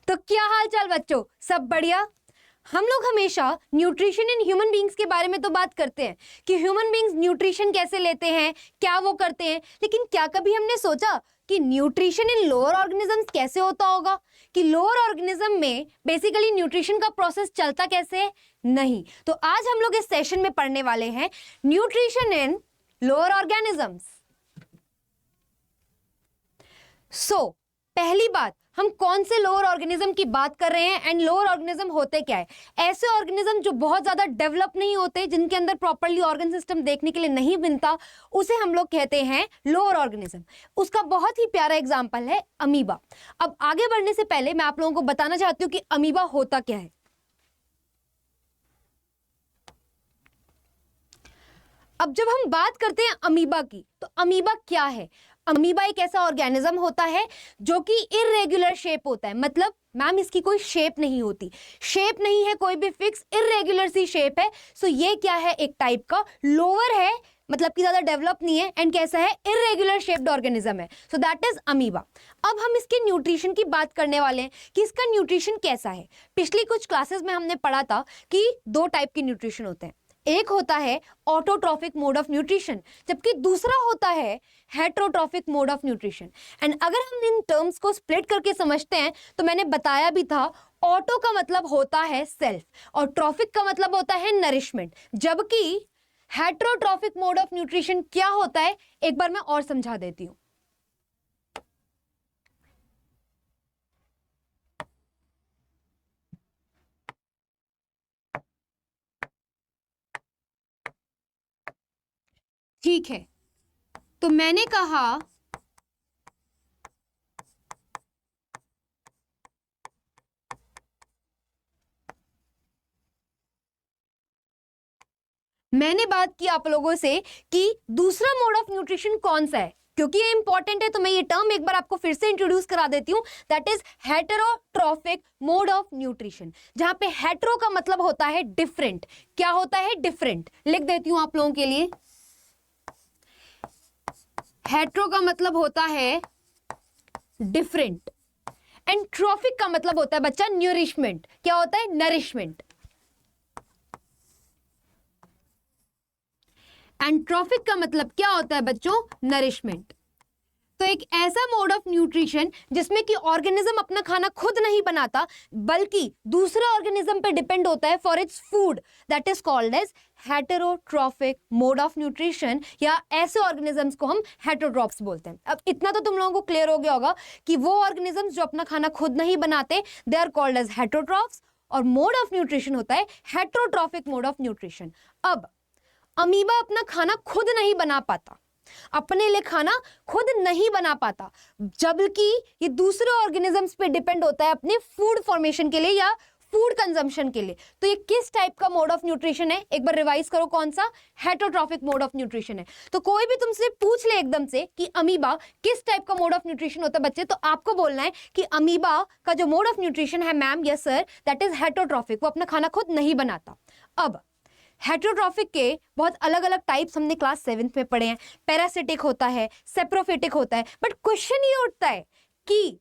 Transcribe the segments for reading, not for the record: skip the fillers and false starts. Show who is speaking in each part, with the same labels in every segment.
Speaker 1: तो क्या हाल चाल बच्चों, सब बढ़िया। हम लोग हमेशा न्यूट्रिशन इन ह्यूमन बींग्स के बारे में तो बात करते हैं कि ह्यूमन बींग्स न्यूट्रिशन कैसे लेते हैं, क्या वो करते हैं, लेकिन क्या कभी हमने सोचा कि न्यूट्रिशन इन लोअर ऑर्गेनिजम्स कैसे होता होगा, कि लोअर ऑर्गेनिज्म में बेसिकली न्यूट्रिशन का प्रोसेस चलता कैसे है? नहीं। तो आज हम लोग इस सेशन में पढ़ने वाले हैं न्यूट्रिशन इन लोअर ऑर्गेनिजम्स। पहली बात, हम कौन से लोअर ऑर्गेनिज्म की बात कर रहे हैं एंड लोअर ऑर्गेनिज्म होते क्या है? ऐसे ऑर्गेनिज्म जो बहुत ज्यादा डेवलप नहीं होते, जिनके अंदर प्रॉपर्ली ऑर्गन सिस्टम देखने के लिए नहीं बनता, उसे हम लोग कहते हैं लोअर ऑर्गेनिज्म। उसका बहुत ही प्यारा एग्जांपल है अमीबा। अब आगे बढ़ने से पहले मैं आप लोगों को बताना चाहती हूं कि अमीबा होता क्या है। अब जब हम बात करते हैं अमीबा की, तो अमीबा क्या है? अमीबा एक ऐसा ऑर्गेनिज्म होता है जो कि इर्रेगुलर शेप होता है। मतलब मैम इसकी कोई शेप नहीं होती, शेप नहीं है कोई भी फिक्स, इर्रेगुलर सी शेप है। सो ये क्या है? एक टाइप का लोअर है, मतलब कि ज्यादा डेवलप नहीं है, एंड कैसा है? इर्रेगुलर शेप्ड ऑर्गेनिज्म है। So that is amoeba. अब हम इसके न्यूट्रिशन की बात करने वाले हैं कि इसका न्यूट्रिशन कैसा है। पिछली कुछ क्लासेस में हमने पढ़ा था कि दो टाइप के न्यूट्रिशन होते हैं। एक होता है ऑटोट्रॉफिक मोड ऑफ न्यूट्रिशन, जबकि दूसरा होता है heterotrophic mode of nutrition. And अगर हम इन टर्म्स को स्प्लिट करके समझते हैं तो मैंने बताया भी था, ऑटो का मतलब होता है सेल्फ और ट्रॉफिक का मतलब होता है नरिशमेंट, जबकि हेटरोट्रॉफिक मोड ऑफ न्यूट्रिशन क्या होता है, एक बार मैं और समझा देती हूं। ठीक है, तो मैंने कहा मैंने बात की आप लोगों से कि दूसरा मोड ऑफ न्यूट्रिशन कौन सा है, क्योंकि ये इंपॉर्टेंट है। तो मैं ये टर्म एक बार आपको फिर से इंट्रोड्यूस करा देती हूं, that is heterotrophic mode of nutrition, जहां पे हेटेरो का मतलब होता है डिफरेंट। क्या होता है? डिफरेंट। लिख देती हूं आप लोगों के लिए, हेटेरो का मतलब होता है डिफरेंट, एंड ट्रॉफिक का मतलब होता है बच्चा न्यूरिशमेंट। क्या होता है? नरिशमेंट। एंड ट्रॉफिक का मतलब क्या होता है बच्चों? नरिशमेंट। तो एक ऐसा मोड ऑफ न्यूट्रिशन जिसमें कि ऑर्गेनिज्म अपना खाना खुद नहीं बनाता, बल्कि दूसरे ऑर्गेनिज्म पे डिपेंड होता है for its food, that is called as heterotrophic mode of nutrition, या ऐसे ऑर्गेनिजम्स को हम हेटेरोट्रॉफ्स बोलते हैं। अब इतना तो तुम लोगों को क्लियर हो गया होगा कि वो ऑर्गेनिजम्स जो अपना खाना खुद नहीं बनाते, they are called as heterotrophs, और मोड ऑफ न्यूट्रिशन होता है हेटेरोट्रॉफिक मोड ऑफ न्यूट्रिशन। अब अमीबा अपना खाना खुद नहीं बना पाता, अपने लिए खाना खुद नहीं बना पाता, जबकि ये दूसरे ऑर्गेनिजम्स पे डिपेंड होता है अपने फूड फॉर्मेशन के लिए या फूड कंजम्पशन के लिए। तो ये किस टाइप का मोड ऑफ न्यूट्रिशन है? एक बार रिवाइज करो, कौन सा? हेटेरोट्रॉफिक मोड ऑफ न्यूट्रिशन है। तो कोई भी तुमसे पूछ ले एकदम से कि अमीबा किस टाइप का मोड ऑफ न्यूट्रिशन होता है बच्चे, तो आपको बोलना है कि अमीबा का जो मोड ऑफ न्यूट्रिशन है ma'am, yes sir, that is heterotrophic, वो अपना खाना खुद नहीं बनाता। अब हेटेरोट्रॉफिक के बहुत अलग अलग टाइप्स हमने क्लास 7th में पढ़े हैं। पैरासिटिक होता है, सेप्रोफिटिक होता है, बट क्वेश्चन ये उठता है कि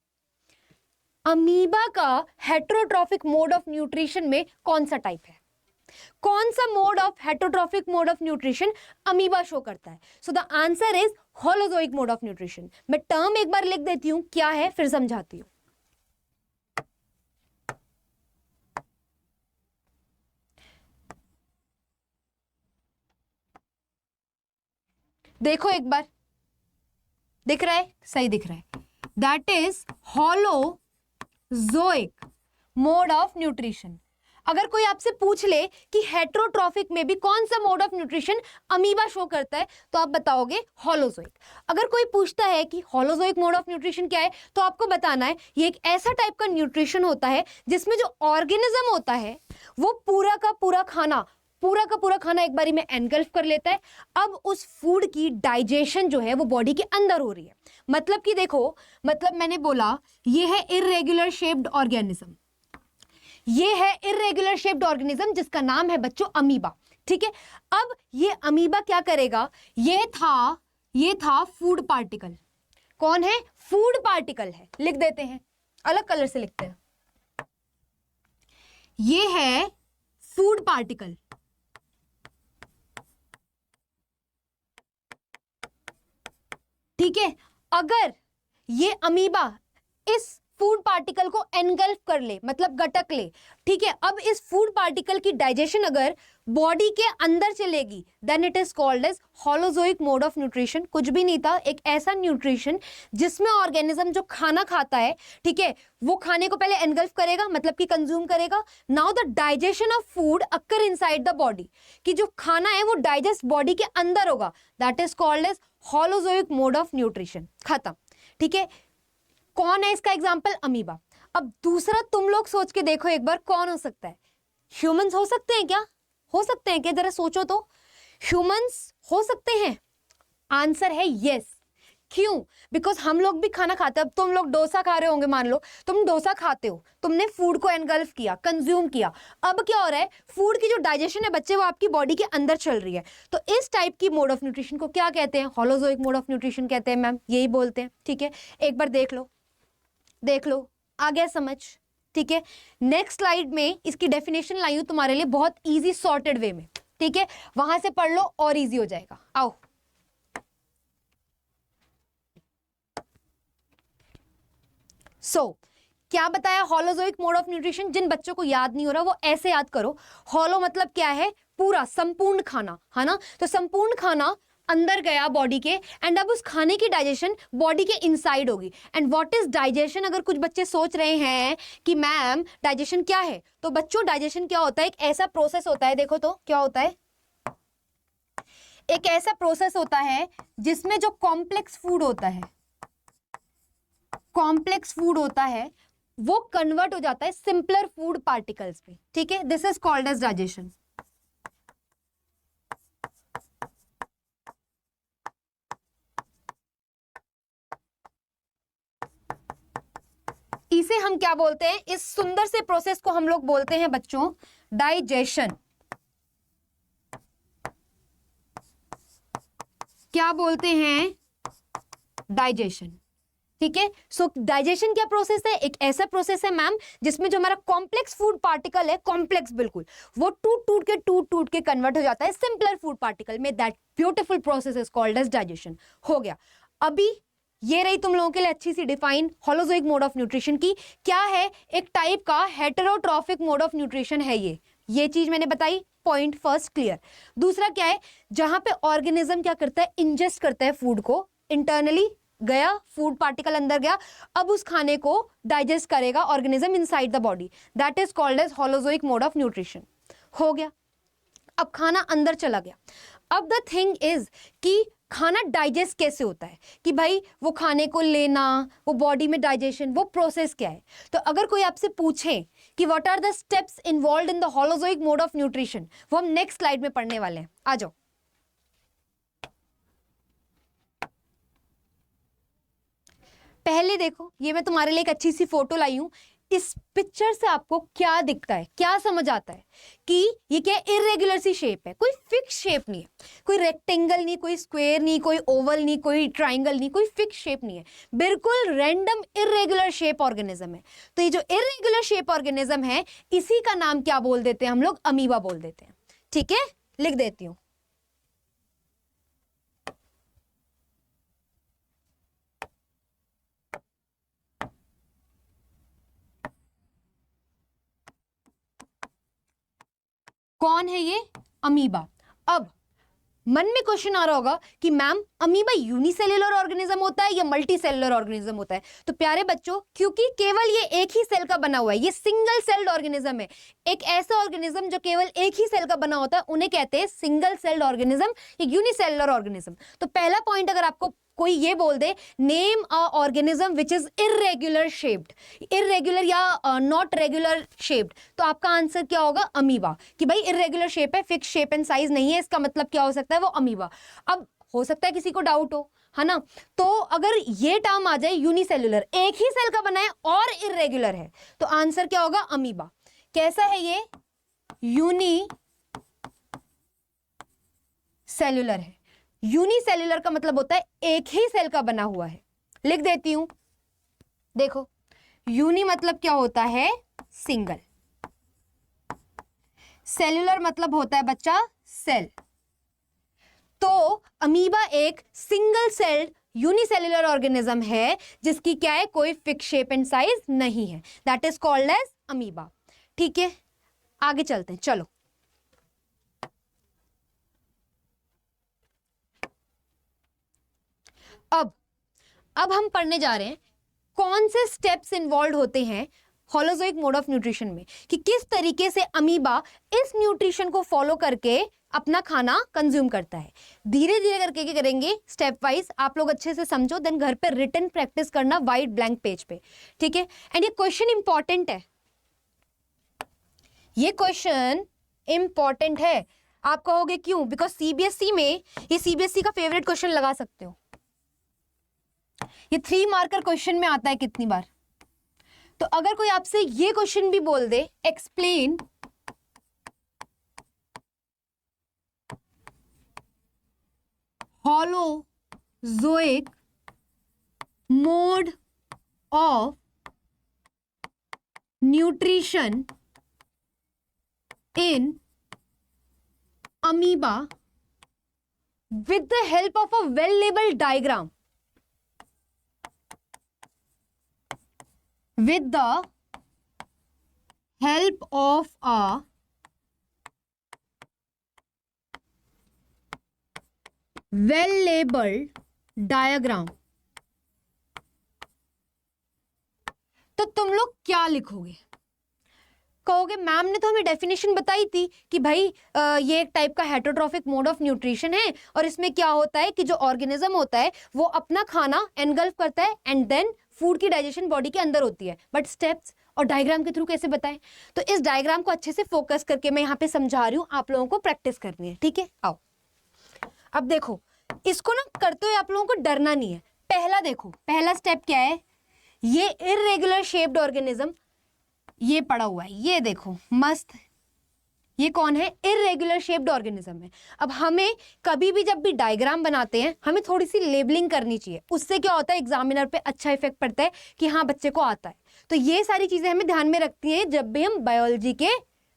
Speaker 1: अमीबा का हेटेरोट्रॉफिक मोड ऑफ न्यूट्रिशन में कौन सा टाइप है? कौन सा mode of heterotrophic mode of nutrition amoeba show करता है? So the answer is holozoic mode of nutrition. मैं टर्म एक बार लिख देती हूं क्या है, फिर समझाती हूं। देखो एक बार, दिख रहा है? सही दिख रहा है। That is holozoic mode of nutrition. अगर कोई आपसे पूछ ले कि हेटेरोट्रॉफिक में भी कौन सा mode of nutrition amoeba show करता है, तो आप बताओगे होलोजोइक। अगर कोई पूछता है कि होलोजोइक मोड ऑफ न्यूट्रिशन क्या है, तो आपको बताना है ये एक ऐसा टाइप का न्यूट्रिशन होता है जिसमें जो ऑर्गेनिज्म होता है वो पूरा का पूरा खाना एक बारी में एनगल्फ कर लेता है। अब उस फूड की डाइजेशन जो है वो बॉडी के अंदर हो रही है। मतलब कि देखो, मतलब मैंने बोला ये है इर्रेगुलर शेप्ड ऑर्गेनिज्म, ये है इर्रेगुलर शेप्ड ऑर्गेनिज्म जिसका नाम है बच्चों अमीबा। ठीक है, अब ये अमीबा क्या करेगा? ये था फूड पार्टिकल। कौन है? फूड पार्टिकल है। लिख देते हैं, अलग कलर से लिखते हैं। ये है फूड पार्टिकल, ठीक है। अगर ये अमीबा इस फूड पार्टिकल को एनगल्फ कर ले, मतलब गटक ले, ठीक है, अब इस फूड पार्टिकल की डाइजेशन अगर बॉडी के अंदर चलेगी, then it is called as holozoic mode of nutrition. कुछ भी नहीं था, एक ऐसा न्यूट्रिशन जिसमें ऑर्गेनिज्म जो खाना खाता है, ठीक है, वो खाने को पहले एनगल्फ करेगा, मतलब कि कंज्यूम करेगा। Now the digestion of food occur inside the body, कि जो खाना है वो डाइजेस्ट बॉडी के अंदर होगा, that is called as holozoic mode of nutrition. खत्म, ठीक है। कौन है इसका एग्जाम्पल? अमीबा। अब दूसरा तुम लोग सोच के देखो एक बार, कौन हो सकता है? ह्यूमंस हो सकते हैं क्या? हो सकते हैं क्या? जरा सोचो तो, ह्यूमंस हो सकते हैं? आंसर है यस। क्यों? बिकॉज हम लोग भी खाना खाते हैं। अब तुम लोग डोसा खा रहे होंगे, मान लो तुम डोसा खाते हो, तुमने फूड को एनगल्फ किया, कंज्यूम किया। अब क्या हो रहा है? फूड की जो डाइजेशन है बच्चे, वो आपकी बॉडी के अंदर चल रही है। तो इस टाइप की मोड ऑफ न्यूट्रिशन को क्या कहते हैं? होलोजोइक मोड ऑफ न्यूट्रिशन कहते हैं मैम, यही बोलते हैं, ठीक है। एक बार देख लो, देख लो, आ गया समझ, ठीक है। नेक्स्ट स्लाइड में इसकी डेफिनेशन लाई हूं तुम्हारे लिए बहुत इजी सॉर्टेड वे में, ठीक है, वहां से पढ़ लो और इजी हो जाएगा। आओ, क्या बताया होलोजोइक मोड ऑफ न्यूट्रिशन? जिन बच्चों को याद नहीं हो रहा वो ऐसे याद करो। होलो मतलब क्या है? पूरा, संपूर्ण खाना, है ना। तो संपूर्ण खाना अंदर गया बॉडी के, एंड अब उस खाने की डाइजेशन बॉडी के इनसाइड होगी। And what is digestion? अगर कुछ बच्चे सोच रहे हैं कि मैम डाइजेशन क्या है, तो बच्चों डाइजेशन क्या होता है? एक ऐसा प्रोसेस होता है, देखो तो क्या होता है, एक ऐसा प्रोसेस होता है जिसमें जो कॉम्प्लेक्स फूड होता है, कॉम्प्लेक्स फूड होता है, वो कन्वर्ट हो जाता है सिंपलर फूड पार्टिकल्स में, ठीक है। This is called as digestion. इसे हम क्या बोलते हैं? इस सुंदर से प्रोसेस को हम लोग बोलते हैं बच्चों डाइजेशन। क्या बोलते हैं? डाइजेशन, ठीक है। सो डाइजेशन क्या प्रोसेस है? एक ऐसा प्रोसेस है मैम जिसमें जो हमारा कॉम्प्लेक्स फूड पार्टिकल है, कॉम्प्लेक्स बिल्कुल, वो टूट टूट के कन्वर्ट हो जाता है सिंपलर फूड पार्टिकल में। That beautiful process is called as digestion. हो गया। अभी ये रही तुम लोगों के लिए अच्छी सी define holozoic mode of nutrition की। क्या है? एक टाइप का हेटेरोट्रॉफिक मोड ऑफ न्यूट्रिशन है ये चीज मैंने बताई, पॉइंट फर्स्ट क्लियर। दूसरा क्या है? जहां पे ऑर्गेनिज्म क्या करता है? इंजेस्ट करता है फूड को, इंटरनली गया फूड पार्टिकल, अंदर गया, अब उस खाने को डाइजेस्ट करेगा organism inside the body, that is called as holozoic mode of nutrition. हो गया। अब खाना अंदर चला गया। अब द थिंग इज कि खाना डाइजेस्ट कैसे होता है, कि भाई वो खाने को लेना, वो बॉडी में डाइजेशन, वो प्रोसेस क्या है। तो अगर कोई आपसे पूछे कि what are the steps involved in the holozoic mode of nutrition, वो हम नेक्स्ट स्लाइड में पढ़ने वाले हैं। आ जाओ। पहले देखो, ये मैं तुम्हारे लिए एक अच्छी सी फोटो लाई हूं। इस पिक्चर से आपको क्या दिखता है, क्या समझ आता है? कि ये क्या इरेगुलर सी शेप है, कोई फिक्स शेप नहीं है, कोई रेक्टेंगल नहीं, कोई स्क्वायर नहीं, कोई ओवल नहीं, कोई ट्राइंगल नहीं, कोई फिक्स शेप नहीं है, बिल्कुल रैंडम इरेगुलर शेप ऑर्गेनिज्म है। तो ये जो इरेगुलर शेप ऑर्गेनिज्म है, इसी का नाम क्या बोल देते हैं हम लोग? अमीबा बोल देते हैं, ठीक है। लिख देती हूं। कौन है ये? अमीबा। अब मन में क्वेश्चन आ रहा होगा कि मैम अमीबा यूनिसेल्युलर ऑर्गेनिज्म होता है या मल्टी सेलुलर ऑर्गेनिज्म होता है? तो प्यारे बच्चों, क्योंकि केवल ये एक ही सेल का बना हुआ है, ये सिंगल सेल्ड ऑर्गेनिज्म है। एक ऐसा ऑर्गेनिज्म जो केवल एक ही सेल का बना होता है, उन्हें कहते हैं सिंगल सेल्ड ऑर्गेनिज्म या यूनिसेल्युलर ऑर्गेनिज्म। तो पहला पॉइंट, अगर आपको कोई ये बोल दे name a organism which is irregular shaped, irregular या नॉट रेगुलर शेप्ड, तो आपका आंसर क्या होगा? अमीबा। कि भाई इरेगुलर शेप है, फिक्स शेप एंड साइज नहीं है, इसका मतलब क्या हो सकता है? वो अमीबा। अब हो सकता है किसी को डाउट हो, है ना। तो अगर ये टर्म आ जाए यूनिसेल्युलर, एक ही सेल का बना है और इरेगुलर है, तो आंसर क्या होगा? अमीबा। कैसा है ये? यूनी सेल्युलर है। यूनिसेल्युलर का मतलब होता है एक ही सेल का बना हुआ है। लिख देती हूं, देखो, यूनी मतलब क्या होता है? सिंगल, सेल्यूलर मतलब होता है बच्चा सेल। तो अमीबा एक सिंगल सेल्ड यूनिसेल्युलर ऑर्गेनिज्म है जिसकी क्या है, कोई फिक्स शेप एंड साइज नहीं है, that is called as amoeba. ठीक है, आगे चलते हैं, चलो। अब हम पढ़ने जा रहे हैं कौन से स्टेप्स इन्वॉल्व होते हैं होलोजोइक मोड ऑफ न्यूट्रिशन में, कि किस तरीके से अमीबा इस न्यूट्रिशन को फॉलो करके अपना खाना कंज्यूम करता है। धीरे धीरे करके क्या करेंगे, स्टेप वाइज, आप लोग अच्छे से समझो, देन घर पे रिटन प्रैक्टिस करना वाइट ब्लैंक पेज पे। ठीक है, एंड ये क्वेश्चन इंपॉर्टेंट है, ये क्वेश्चन इंपॉर्टेंट है। आप कहोगे क्यों? बिकॉज सीबीएसई में ये सीबीएसई का फेवरेट क्वेश्चन लगा सकते हो, ये 3 मार्कर क्वेश्चन में आता है कितनी बार। तो अगर कोई आपसे ये क्वेश्चन भी बोल दे, explain holozoic mode of nutrition in amoeba with the help of a well labeled diagram, with the help of a well labeled diagram, तो तुम लोग क्या लिखोगे? कहोगे मैम ने तो हमें डेफिनेशन बताई थी कि भाई ये एक टाइप का हेटरोट्रॉफिक मोड ऑफ न्यूट्रिशन है और इसमें क्या होता है कि जो ऑर्गेनिज्म होता है वो अपना खाना एनगल्फ करता है एंड देन फूड की डाइजेशन बॉडी के अंदर होती है। बट स्टेप्स और डायग्राम के थ्रू कैसे बताएं? तो इस डायग्राम को अच्छे से फोकस करके मैं यहाँ पे समझा रही हूँ, आप लोगों को प्रैक्टिस करनी है। ठीक है, आओ अब देखो, इसको ना करते हुए आप लोगों को डरना नहीं है। पहला देखो, पहला स्टेप क्या है, ये इर्रेगुलर शेप्ड ऑर्गेनिज्म ये पड़ा हुआ है, ये देखो मस्त, ये कौन है? इर्रेगुलर शेप्ड ऑर्गेनिज्म है। अब हमें कभी भी जब भी डायग्राम बनाते हैं हमें थोड़ी सी लेबलिंग करनी चाहिए, उससे क्या होता है एग्जामिनर पे अच्छा इफेक्ट पड़ता है कि हाँ बच्चे को आता है। तो ये सारी चीजें हमें ध्यान में रखती हैं जब भी हम बायोलॉजी के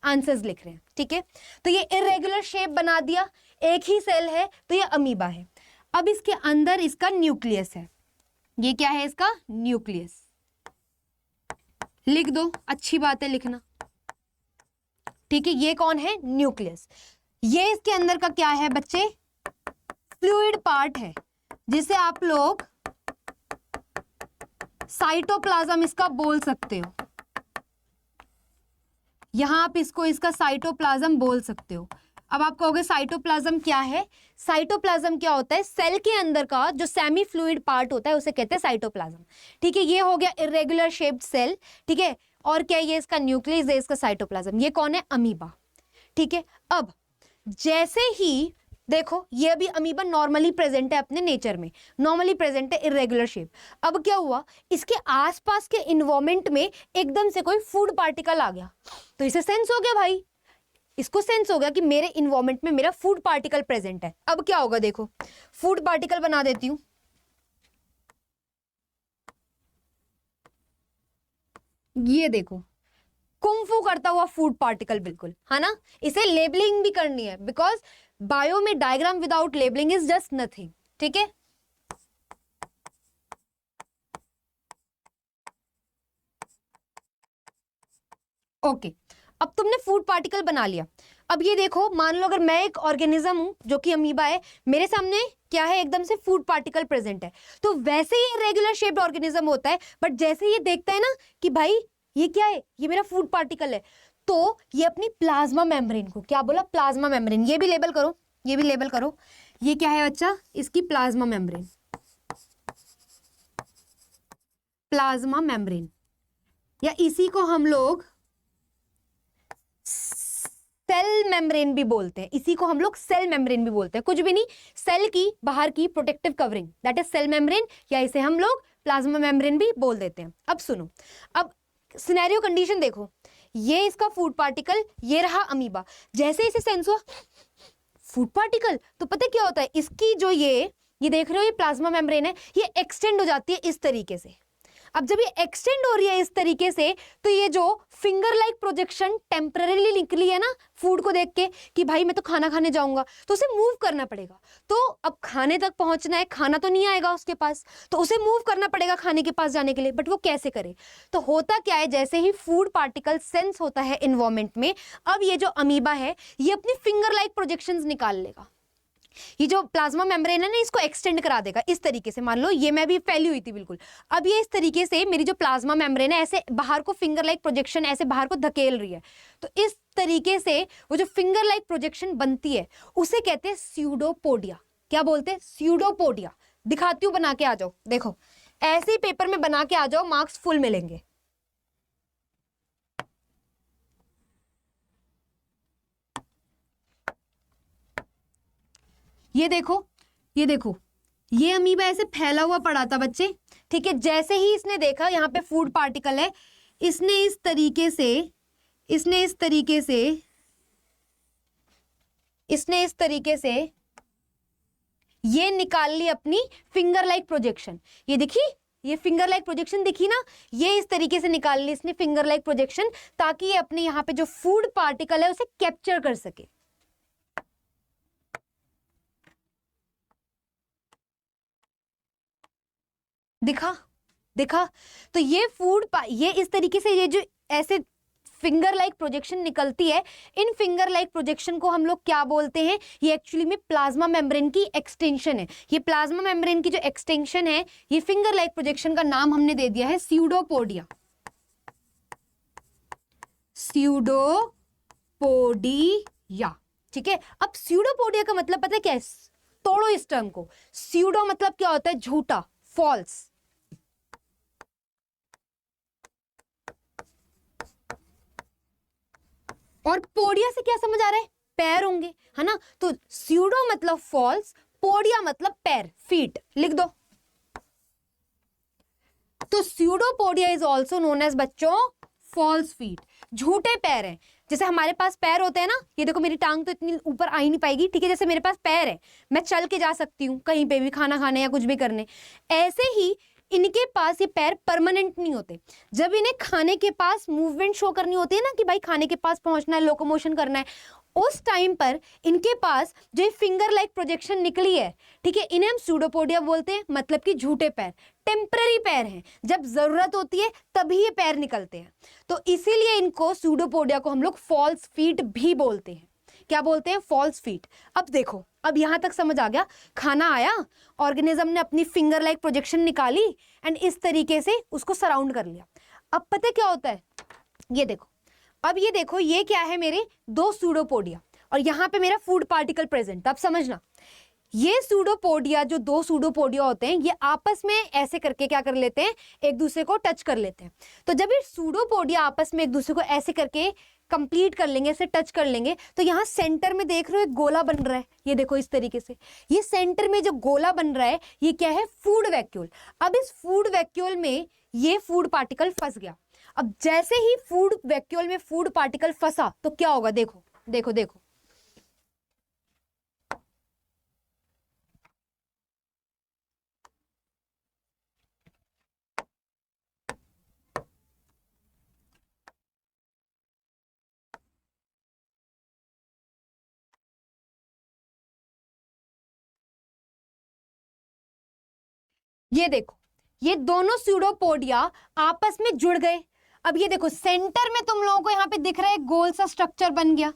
Speaker 1: आंसर्स लिख रहे हैं। ठीक है, तो ये इर्रेगुलर शेप बना दिया, एक ही सेल है तो ये अमीबा है। अब इसके अंदर इसका न्यूक्लियस है, ये क्या है? इसका न्यूक्लियस लिख दो, अच्छी बात है लिखना। ठीक है, ये कौन है? न्यूक्लियस। ये इसके अंदर का क्या है बच्चे? फ्लूइड पार्ट है जिसे आप लोग साइटोप्लाज्म इसका बोल सकते हो। यहां आप इसको इसका साइटोप्लाज्म बोल सकते हो। अब आप कहोगे साइटोप्लाज्म क्या है? साइटोप्लाज्म क्या होता है? सेल के अंदर का जो सेमी फ्लूइड पार्ट होता है उसे कहते हैं साइटोप्लाज्म। ठीक है, ये हो गया इर्रेगुलर शेप्ड सेल। ठीक है, और क्या ये इसका न्यूक्लियस है, इसका साइटोप्लाज्म। ये कौन है? अमीबा। ठीक है, अब जैसे ही देखो ये अभी अमीबा नॉर्मली प्रेजेंट है अपने नेचर में, नॉर्मली प्रेजेंट है इर्रेगुलर शेप। अब क्या हुआ, इसके आसपास के इन्वायरमेंट में एकदम से कोई फूड पार्टिकल आ गया, तो इसे सेंस हो गया भाई, इसको सेंस हो गया कि मेरे इन्वायरमेंट में मेरा फूड पार्टिकल प्रेजेंट है। अब क्या होगा देखो, फूड पार्टिकल बना देती हूं, ये देखो कुंफू करता हुआ फूड पार्टिकल, बिल्कुल है ना। इसे लेबलिंग भी करनी है बिकॉज बायो में diagram without labelling is just nothing. ठीक है, ओके अब तुमने फूड पार्टिकल बना लिया। अब ये देखो, मान लो अगर मैं एक ऑर्गेनिज्म हूं जो कि अमीबा है, मेरे सामने क्या है? एकदम से फूड पार्टिकल प्रेजेंट है। तो वैसे ही रेगुलर शेप्ड ऑर्गेनिज्म होता है, बट जैसे ये देखता है ना कि भाई ये क्या है, ये मेरा फूड पार्टिकल है, तो ये अपनी प्लाज्मा मेम्ब्रेन को, क्या बोला? Plasma membrane. ये भी लेबल करो, ये भी लेबल करो, ये क्या है बच्चा? इसकी प्लाज्मा मेम्ब्रेन, प्लाज्मा मेम्ब्रेन, या इसी को हम लोग सेल मेम्ब्रेन भी बोलते हैं, इसी को हम लोग सेल मेम्ब्रेन भी बोलते हैं। कुछ भी नहीं, सेल की बाहर की protective covering, that is cell membrane, या इसे हम लोग प्लाज्मा मेम्ब्रेन भी बोल देते हैं। अब सुनो, अब सिनेरियो कंडीशन देखो, ये इसका फूड पार्टिकल, ये रहा अमीबा। जैसे इसे सेंस हुआ फूड पार्टिकल, तो पता क्या होता है, इसकी जो ये देख रहे हो ये प्लाज्मा मेम्ब्रेन है, ये एक्सटेंड हो जाती है इस तरीके से। अब जब ये एक्सटेंड हो रही है इस तरीके से, तो ये जो फिंगर लाइक प्रोजेक्शन टेम्पररीली निकली है ना फूड को देख के कि भाई मैं तो खाना खाने जाऊंगा, तो उसे मूव करना पड़ेगा। तो अब खाने तक पहुंचना है, खाना तो नहीं आएगा उसके पास, तो उसे मूव करना पड़ेगा खाने के पास जाने के लिए। बट वो कैसे करे? तो होता क्या है, जैसे ही फूड पार्टिकल सेंस होता है एनवायरमेंट में, अब ये जो अमीबा है ये अपनी फिंगर लाइक प्रोजेक्शंस निकाल लेगा। ये जो प्लाज्मा मेम्ब्रेन है ना, इसको एक्सटेंड करा देगा इस तरीके से। मान लो ये मैं भी फैली हुई थी बिल्कुल, अब ये इस तरीके से मेरी जो प्लाज्मा मेम्ब्रेन है ऐसे बाहर को फिंगर लाइक प्रोजेक्शन ऐसे बाहर को धकेल रही है। तो इस तरीके से वो जो फिंगर लाइक प्रोजेक्शन बनती है उसे कहते हैं स्यूडोपोडिया। क्या बोलते हैं? स्यूडोपोडिया। दिखाती हूँ, बना के आ जाओ। देखो ऐसे ही पेपर में बना के आ जाओ, मार्क्स फुल मिलेंगे। ये देखो, ये देखो, ये अमीबा ऐसे फैला हुआ पड़ा था बच्चे, ठीक है। जैसे ही इसने देखा यहाँ पे फूड पार्टिकल है, इसने इस तरीके से ये निकाल ली अपनी फिंगर लाइक प्रोजेक्शन। ये देखी, ये फिंगर लाइक प्रोजेक्शन दिखी ना, ये इस तरीके से निकाल ली इसने फिंगर लाइक प्रोजेक्शन, ताकि ये अपने यहाँ पे जो फूड पार्टिकल है उसे कैप्चर कर सके। दिखा। तो ये ये इस तरीके से ये जो ऐसे फिंगर लाइक प्रोजेक्शन निकलती है, इन फिंगर लाइक प्रोजेक्शन को हम लोग क्या बोलते हैं? ये एक्चुअली में प्लाज्मा मेम्ब्रेन की एक्सटेंशन है। ये प्लाज्मा मेम्ब्रेन की जो एक्सटेंशन है, ये फिंगर लाइक प्रोजेक्शन का नाम हमने दे दिया है स्यूडोपोडिया। स्यूडोपोडिया, ठीक है। अब स्यूडोपोडिया का मतलब पता है क्या है? तोड़ो इस टर्म को। स्यूडो मतलब क्या होता है? झूठा, फॉल्स। और पोडिया से क्या समझ आ रहा है? पैर होंगे, है ना। तो स्यूडो मतलब फॉल्स, पोडिया मतलब पैर, फीट। लिख दो। तो pseudopodia is also known as बच्चों फॉल्स फीट, झूठे पैर हैं। जैसे हमारे पास पैर होते हैं ना, ये देखो मेरी टांग तो इतनी ऊपर आ ही नहीं पाएगी, ठीक है। जैसे मेरे पास पैर है, मैं चल के जा सकती हूँ कहीं पे भी, खाना खाने या कुछ भी करने, ऐसे ही इनके पास ये पैर परमानेंट नहीं होते। जब इन्हें खाने के पास मूवमेंट शो करनी होती है ना कि भाई खाने के पास पहुंचना है, लोकोमोशन करना है, उस टाइम पर इनके पास जो फिंगर लाइक प्रोजेक्शन निकली है, ठीक है, इन्हें हम स्यूडोपोडिया बोलते हैं। मतलब कि झूठे पैर, टेम्पररी पैर हैं, जब जरूरत होती है तभी ये पैर निकलते हैं। तो इसीलिए इनको स्यूडोपोडिया को हम लोग फॉल्स फीट भी बोलते हैं। क्या बोलते हैं? False feet. अब देखो, अब यहां तक समझ आ गया। खाना आया, ऑर्गेनिज्म ने अपनी फिंगर लाइक प्रोजेक्शन निकाली एंड इस तरीके से उसको सराउंड कर लिया। अब पता क्या होता है? ये देखो, अब ये देखो, ये क्या है? मेरे दो स्यूडोपोडिया और यहां पे मेरा फूड पार्टिकल प्रेजेंट। अब समझना, ये स्यूडोपोडिया, जो दो स्यूडोपोडिया होते हैं, ये आपस में ऐसे करके क्या कर लेते हैं? एक दूसरे को टच कर लेते हैं। तो जब ये स्यूडोपोडिया आपस में एक दूसरे को ऐसे करके कंप्लीट कर लेंगे, ऐसे टच कर लेंगे, तो यहाँ सेंटर में देख रहे हो एक गोला बन रहा है। ये देखो इस तरीके से, ये सेंटर में जो गोला बन रहा है ये क्या है? Food vacuole. अब इस फूड वैक्यूल में ये फूड पार्टिकल फंस गया। अब जैसे ही फूड वैक्यूल में फूड पार्टिकल फंसा तो क्या होगा? देखो देखो देखो, ये देखो, ये दोनों स्यूडोपोडिया आपस में जुड़ गए। अब ये देखो, सेंटर में तुम लोगों को यहाँ पे दिख रहा है गोल सा स्ट्रक्चर बन गया।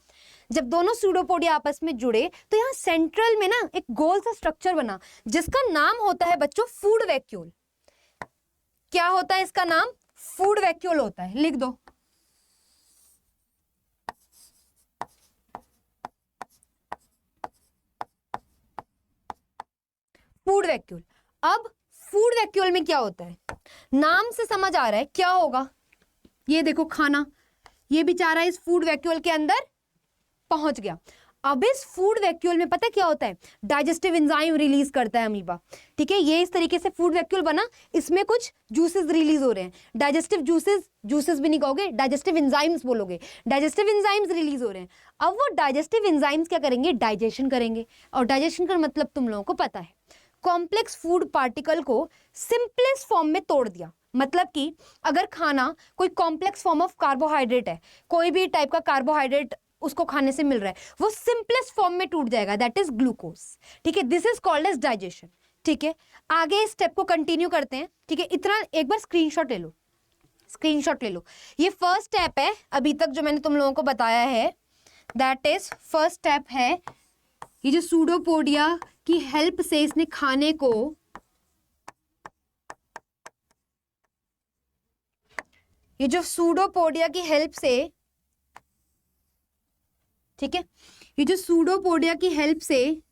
Speaker 1: जब दोनों स्यूडोपोडिया आपस में जुड़े तो यहाँ सेंट्रल में ना एक गोल सा स्ट्रक्चर बना, जिसका नाम होता है बच्चों फूड वैक्यूल। क्या होता है इसका नाम? फूड वैक्यूल होता है। लिख दो। Food vacuole. अब फूड वैक्यूल में क्या होता है? नाम से समझ आ रहा है क्या होगा? ये देखो खाना, ये बेचारा इस फूड वैक्यूल के अंदर पहुंच गया। अब इस फूड वैक्यूल में पता क्या होता है? डाइजेस्टिव एंजाइम रिलीज करता है अमीबा, ठीक है। ये इस तरीके से फूड वैक्यूल बना, इसमें कुछ जूसेस रिलीज हो रहे हैं। डाइजेस्टिव जूसेस भी नहीं कहोगे, डाइजेस्टिव एंजाइम्स बोलोगे। डाइजेस्टिव एंजाइम्स रिलीज हो रहे हैं। अब वो डाइजेस्टिव एंजाइम्स क्या करेंगे? डाइजेशन करेंगे। और डाइजेशन का मतलब तुम लोगों को पता है, कॉम्प्लेक्स फूड पार्टिकल को सिंपलेस्ट फॉर्म में तोड़ दिया। मतलब कि अगर खाना कोई कॉम्प्लेक्स फॉर्म ऑफ कार्बोहाइड्रेट है, कोई भी टाइप का कार्बोहाइड्रेट उसको खाने से मिल रहा है, वो सिंपलेस्ट फॉर्म में टूट जाएगा, दैट इज ग्लूकोज। ठीक है, this is called as digestion. ठीक है, आगे इस स्टेप को कंटिन्यू करते हैं। ठीक है, इतना एक बार स्क्रीनशॉट ले लो, स्क्रीनशॉट ले लो। ये फर्स्ट स्टेप है अभी तक जो मैंने तुम लोगों को बताया है, दैट इज फर्स्ट स्टेप है। ये जो सूडोपोडिया की हेल्प से इसने खाने को, ये जो सूडोपोडिया की हेल्प से, ठीक है, ये जो सूडोपोडिया की हेल्प से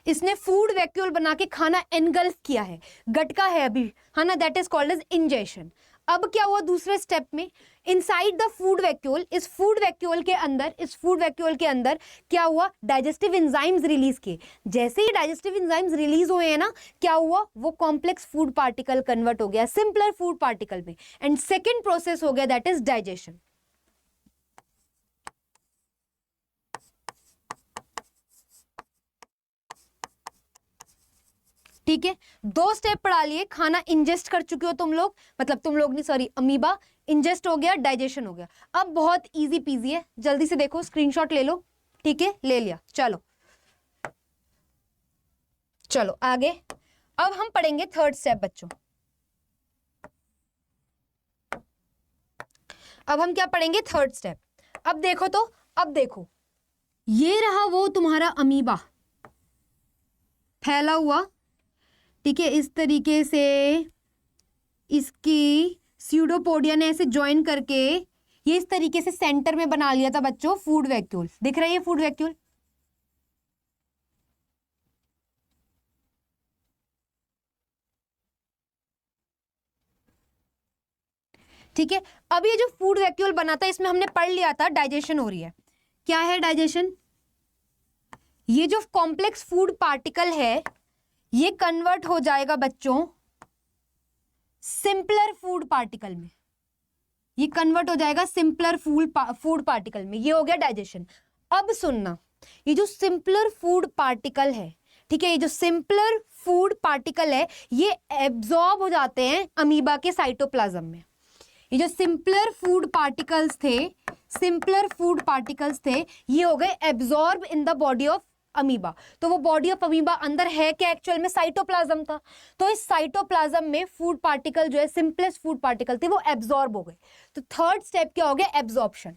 Speaker 1: इसने फूड वैक्यूल बना के खाना एनगल्फ किया है, गटका है अभी, है ना, that is called as ingestion. अब क्या हुआ दूसरे स्टेप में, इनसाइड द फूड वैक्यूल, इस फूड वैक्यूल के अंदर क्या हुआ, डाइजेस्टिव एंजाइम्स रिलीज किए। जैसे ही डाइजेस्टिव एंजाइम्स रिलीज हुए हैं ना, क्या हुआ, वो कॉम्प्लेक्स फूड पार्टिकल कन्वर्ट हो गया सिंपलर फूड पार्टिकल में, एंड सेकेंड प्रोसेस हो गया दैट इज डाइजेशन। ठीक है, दो स्टेप पढ़ा लिए, खाना इंजेस्ट कर चुके हो तुम लोग, मतलब तुम लोग नहीं सॉरी, अमीबा इंजेस्ट हो गया, डाइजेशन हो गया। अब बहुत इजी पीजी है, जल्दी से देखो, स्क्रीनशॉट ले लो। ठीक है, ले लिया, चलो चलो आगे। अब हम पढ़ेंगे थर्ड स्टेप बच्चों। अब हम क्या पढ़ेंगे, थर्ड स्टेप। अब देखो तो, अब देखो, ये रहा वो तुम्हारा अमीबा फैला हुआ। ठीक है, इस तरीके से इसकी स्यूडोपोडिया ने ऐसे ज्वाइन करके ये इस तरीके से सेंटर में बना लिया था बच्चों फूड वैक्यूल। दिख रहा है ये फूड वैक्यूल? ठीक है, अब ये जो फूड वैक्यूल बना था इसमें हमने पढ़ लिया था डाइजेशन हो रही है। क्या है डाइजेशन? ये जो कॉम्प्लेक्स फूड पार्टिकल है ये कन्वर्ट हो जाएगा बच्चों सिंपलर फूड पार्टिकल में, ये कन्वर्ट हो जाएगा सिंपलर फूड पार्टिकल में, ये हो गया डाइजेशन। अब सुनना, ये जो सिंपलर फूड पार्टिकल है, ठीक है, ये जो सिंपलर फूड पार्टिकल है ये एब्जॉर्ब हो जाते हैं अमीबा के साइटोप्लाज्म में। ये जो सिंपलर फूड पार्टिकल्स थे ये हो गए absorb in the body of amoeba. तो वो बॉडी ऑफ अमीबा अंदर है क्या, एक्चुअल में साइटोप्लाज्म था। तो इस साइटोप्लाज्म में फूड पार्टिकल जो है सिंपलेस्ट फूड पार्टिकल थे वो एब्जॉर्ब हो गए। तो थर्ड स्टेप क्या हो गया, एब्जॉर्प्शन।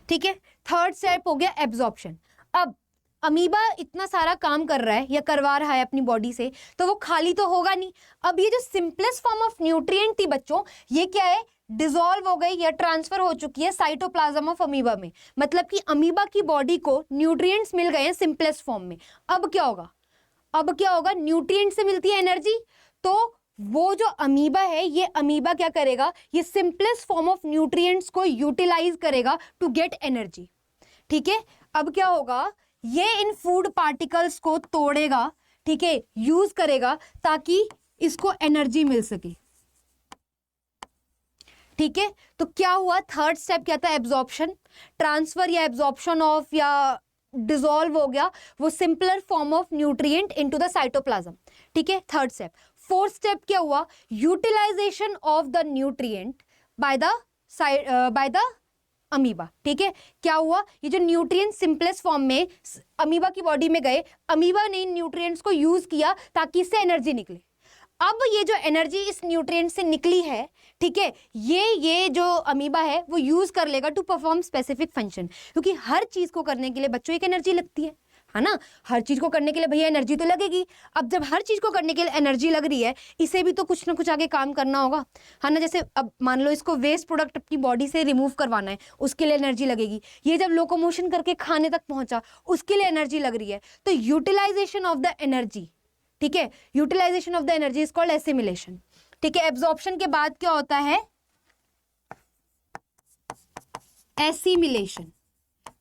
Speaker 1: ठीक है, थर्ड स्टेप हो गया एब्जॉर्प्शन। अब अमीबा इतना सारा काम कर रहा है या करवा रहा है अपनी बॉडी से, तो वो खाली तो होगा नहीं। अब ये जो सिंपलेस्ट फॉर्म ऑफ न्यूट्रिएंट थी बच्चों, ये क्या है, डिसॉल्व हो गई या ट्रांसफर हो चुकी है साइटोप्लाज्म ऑफ अमीबा में। मतलब कि अमीबा की बॉडी को न्यूट्रिएंट्स मिल गए हैं सिंपलेस्ट फॉर्म में। अब क्या होगा, न्यूट्रिएंट से मिलती है एनर्जी, तो वो जो अमीबा है ये अमीबा क्या करेगा, ये सिंपलेस्ट फॉर्म ऑफ न्यूट्रिएंट्स को यूटिलाइज करेगा टू गेट एनर्जी। ठीक है, अब क्या होगा, ये इन फूड पार्टिकल्स को तोड़ेगा, ठीक है, यूज करेगा ताकि इसको एनर्जी मिल सके। ठीक है, तो क्या हुआ, थर्ड स्टेप क्या था, एब्जॉर्प्शन, ट्रांसफर या एब्जॉर्प्शन ऑफ या डिसॉल्व हो गया वो simpler form of nutrient into the cytoplasm. ठीक है, थर्ड स्टेप। फोर्थ स्टेप क्या हुआ, utilisation of the nutrient by the amoeba. ठीक है, क्या हुआ, ये जो न्यूट्रिएंट सिंपलेस्ट फॉर्म में अमीबा की बॉडी में गए, अमीबा ने इन न्यूट्रिएंट्स को यूज किया ताकि इससे एनर्जी निकले। अब ये जो एनर्जी इस न्यूट्रिएंट से निकली है, ठीक है, ये जो अमीबा है वो यूज कर लेगा टू परफॉर्म स्पेसिफिक फंक्शन। क्योंकि हर चीज को करने के लिए बच्चों एक एनर्जी लगती है ना, हर चीज को करने के लिए भैया एनर्जी तो लगेगी। अब जब हर चीज को करने के लिए एनर्जी लग रही है, इसे भी तो कुछ ना कुछ आगे काम करना होगा, है ना। जैसे अब मान लो इसको वेस्ट प्रोडक्ट अपनी बॉडी से रिमूव करवाना है, उसके लिए एनर्जी लगेगी। ये जब लोकोमोशन करके खाने तक पहुंचा, उसके लिए एनर्जी लग रही है। तो यूटिलाइजेशन ऑफ द एनर्जी, ठीक है, utilisation of the energy is called assimilation. ठीक है, एब्जॉर्प्शन के बाद क्या होता है, एसिमिलेशन।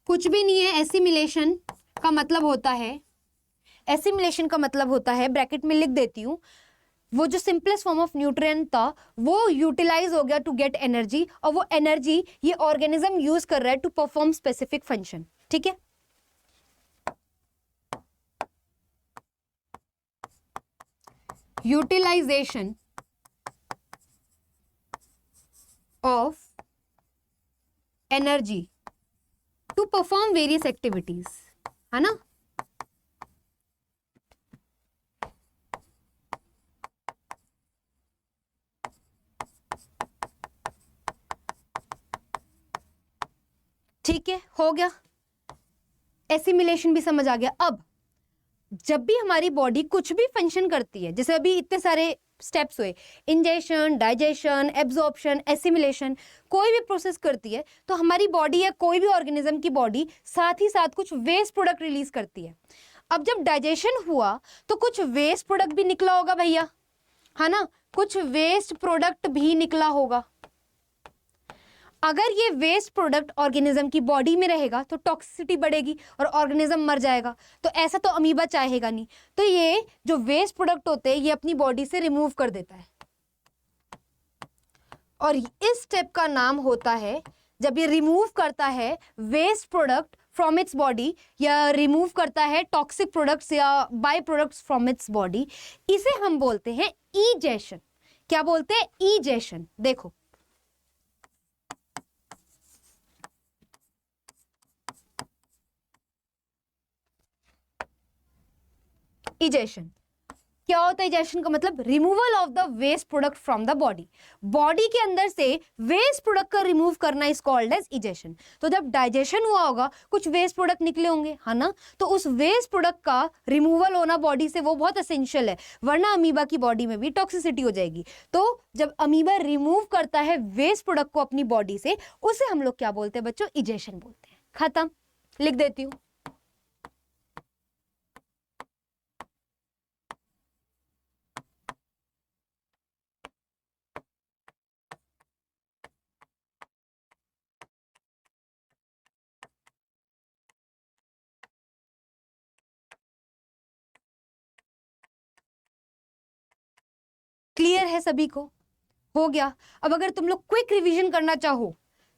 Speaker 1: कुछ भी नहीं है, एसिमिलेशन का मतलब होता है, ब्रैकेट में लिख देती हूं, वो जो सिंपलेस्ट फॉर्म ऑफ न्यूट्रिएंट था वो यूटिलाइज हो गया टू गेट एनर्जी, और वो एनर्जी ये ऑर्गेनिज्म यूज कर रहा है टू परफॉर्म स्पेसिफिक फंक्शन। ठीक है, utilisation of energy to perform various activities, है ना। ठीक है, हो गया, एसिमिलेशन भी समझ आ गया। अब जब भी हमारी बॉडी कुछ भी फंक्शन करती है, जैसे अभी इतने सारे स्टेप्स हुए, इंजेशन, डाइजेशन, एब्जॉर्प्शन, एसिमिलेशन, कोई भी प्रोसेस करती है तो हमारी बॉडी या कोई भी ऑर्गेनिज्म की बॉडी साथ ही साथ कुछ वेस्ट प्रोडक्ट रिलीज करती है। अब जब डाइजेशन हुआ तो कुछ वेस्ट प्रोडक्ट भी निकला होगा भैया, है ना, कुछ वेस्ट प्रोडक्ट भी निकला होगा। अगर ये वेस्ट प्रोडक्ट ऑर्गेनिज्म की बॉडी में रहेगा तो टॉक्सिसिटी बढ़ेगी और ऑर्गेनिज्म मर जाएगा, तो ऐसा तो अमीबा चाहेगा नहीं, तो ये जो वेस्ट प्रोडक्ट होते हैं ये अपनी बॉडी से रिमूव कर देता है। और इस स्टेप का नाम होता है, जब ये रिमूव करता है waste product from its body या रिमूव करता है टॉक्सिक प्रोडक्ट्स या by products from its body, इसे हम बोलते हैं ईजेशन। क्या बोलते हैं? ईजेशन। देखो इजेशन क्या होता है? इजेशन का मतलब removal of the waste product from the body. Body के अंदर से वेस्ट प्रोडक्ट का रिमूव करना इज कॉल्ड एज इजेशन। तो जब डाइजेशन हुआ होगा कुछ वेस्ट प्रोडक्ट निकले होंगे, है ना, तो उस वेस्ट प्रोडक्ट का रिमूवल होना बॉडी से वो बहुत एसेंशियल है, वरना अमीबा की बॉडी में भी टॉक्सिसिटी हो जाएगी। तो जब अमीबा रिमूव करता है वेस्ट प्रोडक्ट को अपनी बॉडी से, उसे हम लोग क्या बोलते हैं बच्चों? इजेशन बोलते हैं। खत्म, लिख देती हूँ। क्लियर है सभी को? हो गया। अब अगर तुम लोग क्विक रिवीजन करना चाहो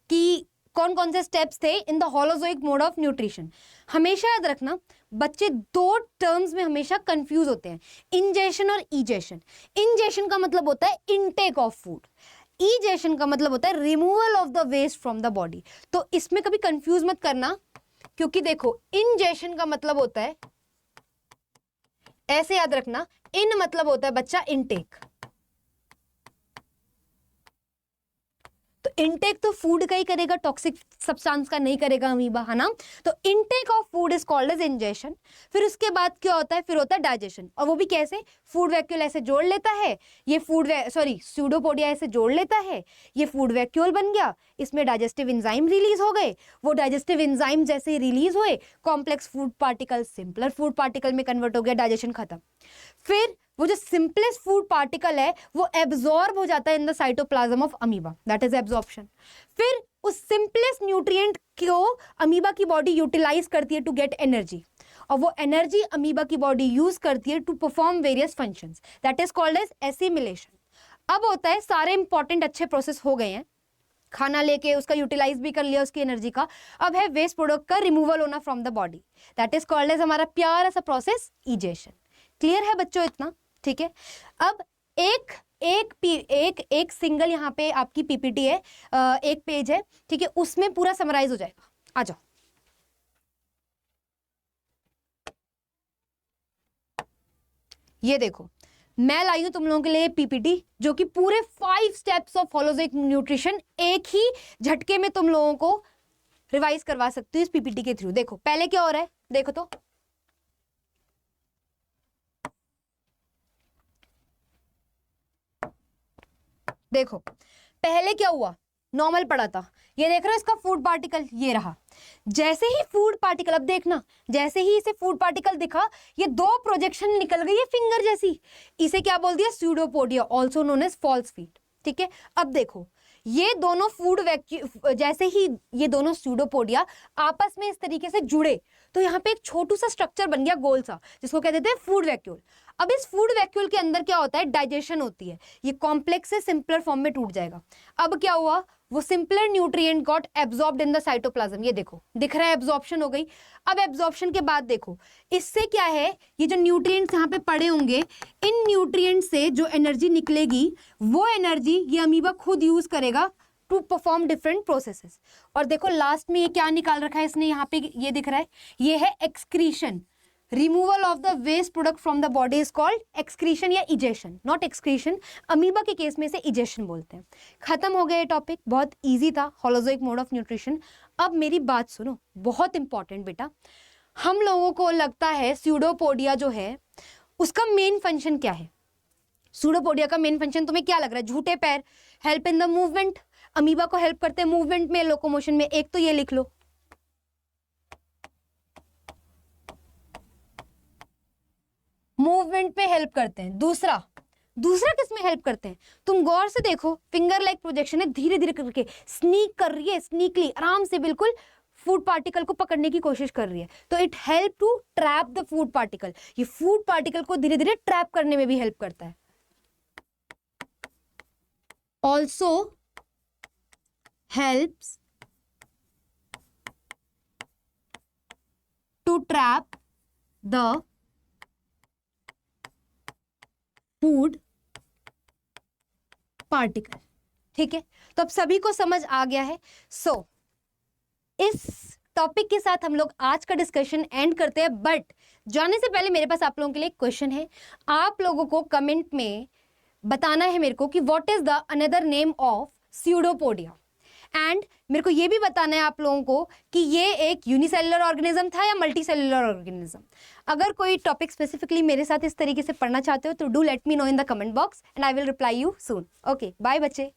Speaker 1: कि कौन कौन से स्टेप्स थे इन the holozoic mode of nutrition, हमेशा याद रखना बच्चे दो टर्म्स में हमेशा कंफ्यूज होते हैं, इंजेशन और ईजेशन। इंजेशन का मतलब होता है इनटेक ऑफ फूड, ईजेशन का मतलब होता है removal of the waste from the body. तो इसमें कभी कंफ्यूज मत करना, क्योंकि देखो इंजेशन का मतलब होता है, ऐसे याद रखना, इन मतलब होता है बच्चा इनटेक। तो इनटेक तो फूड का ही करेगा, टॉक्सिक सब्सटेंस का नहीं करेगा अमीबा, है ना। तो intake of food is called as ingestion. फिर उसके बाद क्या होता है? फिर होता है डाइजेशन, और वो भी कैसे? फूड वैक्यूल ऐसे जोड़ लेता है, ये स्यूडोपोडिया ऐसे जोड़ लेता है, ये फूड वैक्यूल बन गया, इसमें डाइजेस्टिव एंजाइम रिलीज हो गए, वो डाइजेस्टिव एंजाइम जैसे रिलीज हुए complex food particle simpler food particle में कन्वर्ट हो गया, डाइजेशन खत्म। फिर वो जो सिंपलेस्ट फूड पार्टिकल है वो एब्जॉर्ब हो जाता है in the cytoplasm of amoeba, that is absorption. फिर उस सिंपलेस्ट न्यूट्रिएंट को अमीबा की बॉडी यूटिलाइज करती है टू गेट एनर्जी, और वो एनर्जी अमीबा की बॉडी यूज करती है to perform various functions, that is called as assimilation. अब होता है, सारे इंपॉर्टेंट अच्छे प्रोसेस हो गए हैं, खाना लेके उसका यूटिलाइज भी कर लिया उसकी एनर्जी का, अब है वेस्ट प्रोडक्ट का रिमूवल होना from the body, that is called as हमारा प्यारा सा प्रोसेस इजेशन। क्लियर है बच्चों इतना? ठीक है। अब एक सिंगल यहाँ पे आपकी पीपीटी है, एक पेज है, ठीक है, उसमें पूरा समराइज हो जाएगा। आ जाओ, ये देखो मैं लाई हूं तुम लोगों के लिए पीपीटी, जो कि पूरे 5 स्टेप्स ऑफ होलोजोइक न्यूट्रिशन एक ही झटके में तुम लोगों को रिवाइज करवा सकती हूँ इस पीपीटी के थ्रू। देखो पहले क्या हो रहा है, देखो तो देखो पहले क्या हुआ, नॉर्मल पड़ा था, ये देख रहे हो इसका फूड पार्टिकल ये रहा। जैसे ही फूड पार्टिकल, अब देखना, जैसे ही इसे फूड पार्टिकल दिखा, ये 2 प्रोजेक्शन निकल गई है फिंगर जैसी, इसे क्या बोल दिया? Pseudopodia, also known as false feet. ठीक है। अब देखो ये दोनों फूड वैक्यूल, जैसे ही ये दोनों स्यूडोपोडिया आपस में इस तरीके से जुड़े तो यहाँ पे एक छोटू सा स्ट्रक्चर बन गया गोल सा, जिसको कहते थे फूड वैक्यूल। अब इस फूड वैक्यूल के अंदर क्या होता है, डाइजेशन होती है, ये कॉम्प्लेक्स से सिंपलर फॉर्म में टूट जाएगा। अब क्या हुआ, वो simpler nutrient got absorbed in the cytoplasm, ये देखो दिख रहा है एब्जॉर्प्शन हो गई। अब एब्जॉर्प्शन के बाद देखो इससे क्या है, ये जो न्यूट्रिएंट्स यहाँ पे पड़े होंगे, इन न्यूट्रिएंट से जो एनर्जी निकलेगी वो एनर्जी ये अमीबा खुद यूज करेगा टू परफॉर्म डिफरेंट प्रोसेसेस। और देखो लास्ट में ये क्या निकाल रखा है इसने, यहाँ पे ये दिख रहा है, ये है excretion, removal of the waste product from the body is called excretion या इजेशन, नॉट एक्सक्रीशन, अमीबा के केस में से इजेशन बोलते हैं। खत्म हो गया ये टॉपिक, बहुत इजी था, होलोजोइक मोड ऑफ न्यूट्रिशन। अब मेरी बात सुनो, बहुत इंपॉर्टेंट बेटा, हम लोगों को लगता है स्यूडोपोडिया जो है उसका मेन फंक्शन क्या है, स्यूडोपोडिया का मेन फंक्शन तुम्हें क्या लग रहा है, झूठे पैर, help in the movement, amoeba को हेल्प करते हैं मूवमेंट में, लोकोमोशन में, एक तो ये लिख लो। मूवमेंट पे हेल्प करते हैं, दूसरा किस में हेल्प करते हैं, तुम गौर से देखो, फिंगर लाइक प्रोजेक्शन है, धीरे धीरे करके स्नीक कर रही है, स्नीकली आराम से बिल्कुल फूड पार्टिकल को पकड़ने की कोशिश कर रही है, तो it help to trap the food particle, ये फूड पार्टिकल को धीरे धीरे ट्रैप करने में भी हेल्प करता है। Also helps to trap the food particle. ठीक है, तो अब सभी को समझ आ गया है। सो इस टॉपिक के साथ हम लोग आज का डिस्कशन एंड करते हैं, बट जाने से पहले मेरे पास आप लोगों के लिए एक क्वेश्चन है। आप लोगों को कमेंट में बताना है मेरे को कि what is the another name of pseudopodia, and मेरे को ये भी बताना है आप लोगों को कि ये एक यूनिसेलुलर ऑर्गेनिज्म था या मल्टी सेलुलर ऑर्गेनिज्म। अगर कोई टॉपिक स्पेसिफिकली मेरे साथ इस तरीके से पढ़ना चाहते हो तो do let me know in the comment box and I will reply you soon. Okay, bye बच्चे।